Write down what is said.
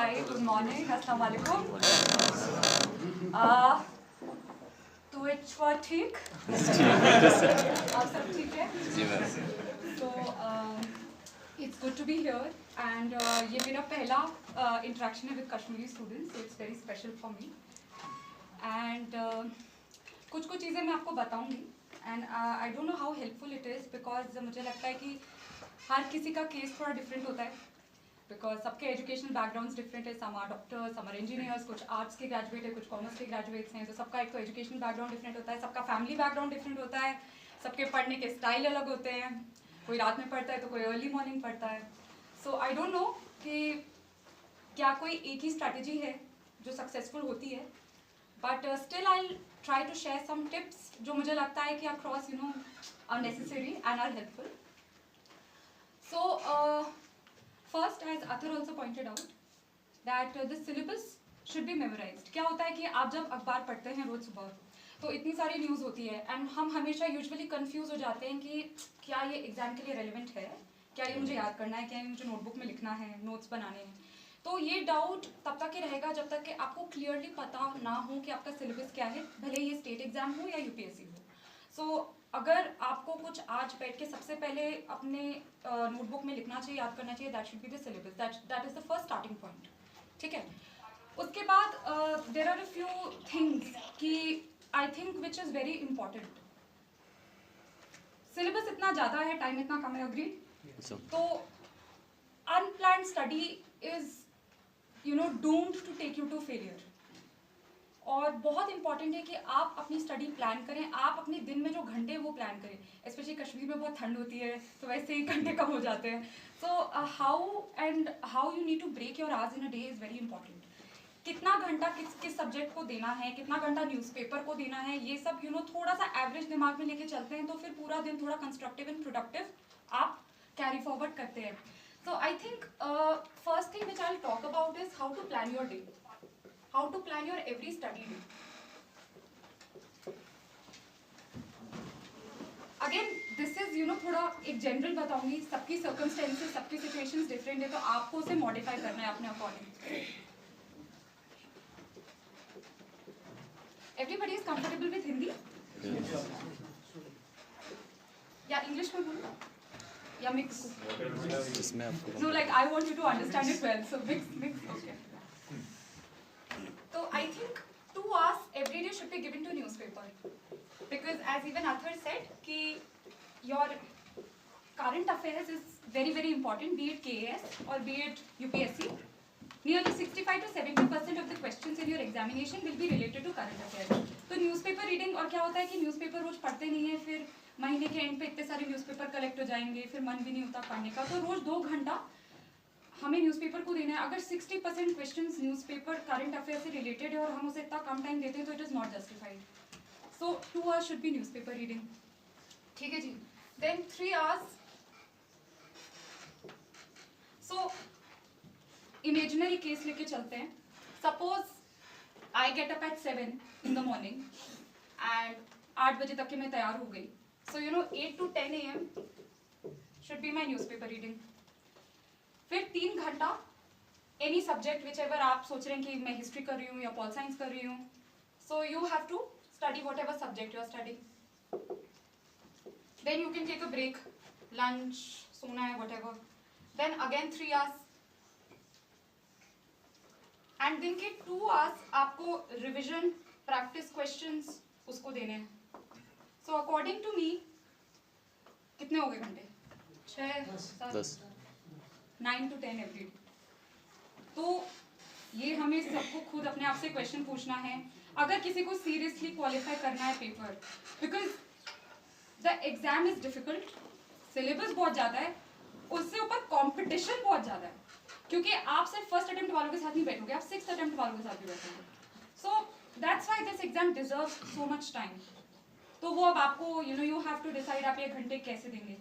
हाय, good morning, अस्सलाम वालेकुम। तो इट्स ठीक? आप सब ठीक है? जी मैम। तो it's good to be here and ये मेरा पहला इंटरेक्शन है with Kashmiri students, so it's very special for me. And कुछ चीज़ें मैं आपको बताऊंगी and I don't know how helpful it is, because मुझे लगता है कि हर किसी का केस थोड़ा डिफरेंट होता है, बिकॉज सबके एजुकेशनल बैकग्राउंड्स डिफरेंट है। Some are doctors, some are engineers, कुछ आर्ट्स के ग्रेजुएट है, कुछ कॉमर्स के ग्रेजुएट्स हैं। तो सबका एक तो एजुकेशनल बैकग्राउंड डिफरेंट होता है, सबका फैमिली बैकग्राउंड डिफरेंट होता है, सबके पढ़ने के स्टाइल अलग होते हैं। कोई रात में पढ़ता है तो कोई अर्ली मॉर्निंग पढ़ता है। सो आई डोंट नो कि क्या कोई एक ही स्ट्रैटेजी है जो सक्सेसफुल होती है, but still I try to share some tips जो मुझे लगता है कि across are necessary and are helpful. So first, as Athar also pointed out, that the syllabus should be memorized. क्या होता है कि आप जब अखबार पढ़ते हैं रोज सुबह तो इतनी सारी न्यूज़ होती है एंड हम हमेशा यूजुअली कंफ्यूज हो जाते हैं कि क्या ये एग्जाम के लिए रेलिवेंट है, क्या ये मुझे याद करना है, क्या ये मुझे नोटबुक में लिखना है, नोट्स बनाने हैं। तो ये डाउट तब तक ही रहेगा जब तक कि आपको क्लियरली पता ना हो कि आपका सिलेबस क्या है, भले ये स्टेट एग्जाम हो या यूपीएससी हो। सो अगर आपको कुछ आज बैठ के सबसे पहले अपने नोटबुक में लिखना चाहिए, याद करना चाहिए, that should be the syllabus, that is the first starting point. ठीक है, उसके बाद there are a few things कि I think which is very important. Syllabus इतना ज़्यादा है, टाइम इतना कम है, अग्री? तो unplanned study is doomed to take you to failure. और बहुत इंपॉर्टेंट है कि आप अपनी स्टडी प्लान करें, आप अपने दिन में जो घंटे वो प्लान करें। स्पेशली कश्मीर में बहुत ठंड होती है तो वैसे ही घंटे कम हो जाते हैं। So how you need to break your hours in a day is very important. कितना घंटा किस सब्जेक्ट को देना है, कितना घंटा न्यूज़पेपर को देना है, ये सब थोड़ा सा एवरेज दिमाग में लेके चलते हैं तो फिर पूरा दिन थोड़ा कंस्ट्रक्टिव एंड प्रोडक्टिव आप कैरी फॉरवर्ड करते हैं। So I think first thing which I will talk about is how to plan your day, how to plan your every study day. Again, this is थोड़ा एक general बताऊंगी, सबकी circumstances, सबकी situations different है, तो आपको उसे मॉडिफाई करना है अपने according. Everybody is comfortable with Hindi या इंग्लिश में बोलो या mix? No, like I want you to understand it well, so mix okay. So I think 2 hours every day should be given to newspaper, because as even Athar said कि your current affairs is very important, be it KAS or be it UPSC. Nearly 65 to 70% of the questions in your examination will be related to current affairs. तो newspaper reading, और क्या होता है कि newspaper रोज पढ़ते नहीं है, फिर महीने के एंड पे इतने सारे newspaper कलेक्ट हो जाएंगे, फिर मन भी नहीं होता पढ़ने का। तो रोज 2 घंटा हमें न्यूज़पेपर को देना है। अगर 60% क्वेश्चंस न्यूज़पेपर करंट अफेयर से रिलेटेड है और हम उसे इतना कम टाइम देते हैं तो it is not justified. So 2 hours should be newspaper reading. ठीक है जी। देन 3 hours, सो इमेजिनरी केस लेके चलते हैं। Suppose I get up at 7 in the morning and 8 बजे तक के मैं तैयार हो गई। सो 8 to 10 AM should be my newspaper reading. फिर 3 घंटा एनी सब्जेक्ट विच एवर आप सोच रहे हैं कि मैं हिस्ट्री कर रही हूँ या पॉल साइंस कर रही हूँ, so you have to study whatever subject you are studying. Then you can take a break, lunch, सोना है, वॉट एवर। देन अगेन 3 hours एंड दिन के 2 hours आपको रिविजन, प्रैक्टिस क्वेश्चंस उसको देने हैं। सो अकॉर्डिंग टू मी कितने हो गए घंटे? 6, 7, 9 to 10 एवरी डे। तो ये हमें सबको खुद अपने आप से क्वेश्चन पूछना है अगर किसी को सीरियसली क्वालिफाई करना है paper, because the exam is difficult, syllabus बहुत ज़्यादा है, उससे ऊपर कंपटीशन बहुत ज़्यादा है, क्योंकि आप सिर्फ फर्स्ट अटेम्प्ट वालों के साथ नहीं बैठोगे, आप 6th अटेम्प्ट वालों के साथ भी बैठोगे। So that's why this exam deserves so much time. तो वो अब आपको यू हैव टू डिसाइड आप ये घंटे कैसे देंगे।